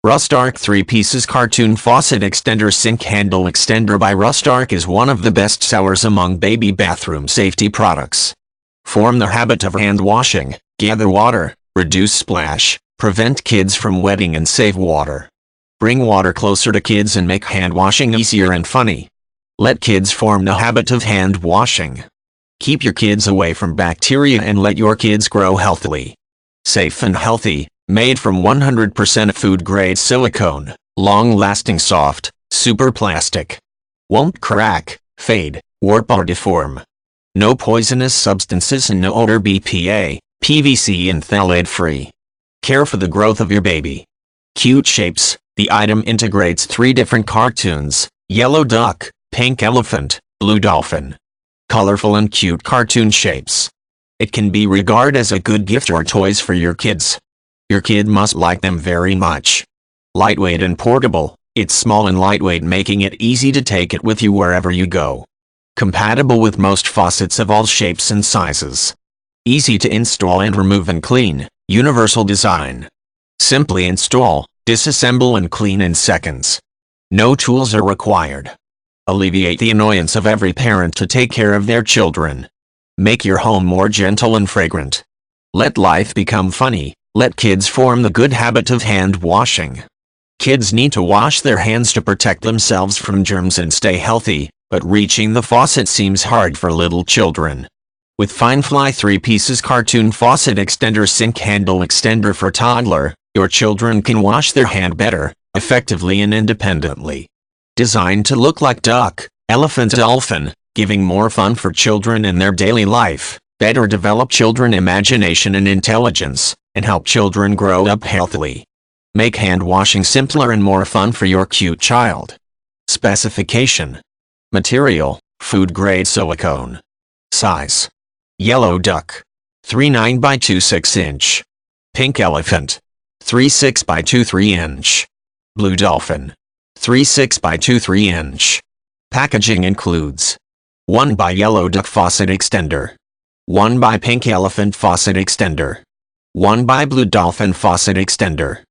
Rustark 3 pieces cartoon faucet extender sink handle extender by Rustark is one of the best sellers among baby bathroom safety products. Form the habit of hand washing, gather water, reduce splash, prevent kids from wetting and save water. Bring water closer to kids and make hand washing easier and funny. Let kids form the habit of hand washing. Keep your kids away from bacteria and let your kids grow healthily. Safe and healthy, made from 100% food-grade silicone, long-lasting soft, super plastic. Won't crack, fade, warp or deform. No poisonous substances and no odor BPA, PVC and phthalate-free. Care for the growth of your baby. Cute shapes, the item integrates 3 different cartoons, yellow duck, pink elephant, blue dolphin. Colorful and cute cartoon shapes. It can be regarded as a good gift or toys for your kids. Your kid must like them very much. Lightweight and portable, it's small and lightweight, making it easy to take it with you wherever you go. Compatible with most faucets of all shapes and sizes. Easy to install and remove and clean, universal design. Simply install, disassemble and clean in seconds. No tools are required. Alleviate the annoyance of every parent to take care of their children. Make your home more gentle and fragrant. Let life become funny. Let kids form the good habit of hand washing. Kids need to wash their hands to protect themselves from germs and stay healthy, but reaching the faucet seems hard for little children. With Finefly 3 pieces cartoon faucet extender sink handle extender for toddler, your children can wash their hand better, effectively and independently. Designed to look like duck, elephant, dolphin, giving more fun for children in their daily life, better develop children imagination and intelligence, and help children grow up healthily. Make hand washing simpler and more fun for your cute child. Specification. Material, food grade silicone. Size. Yellow duck. 3.9 by 2.6 inch. Pink elephant. 3.6 by 2.3 inch. Blue dolphin. 3.6 by 2.3 inch. Packaging includes 1 by yellow duck faucet extender, 1 by pink elephant faucet extender, 1 by blue dolphin faucet extender.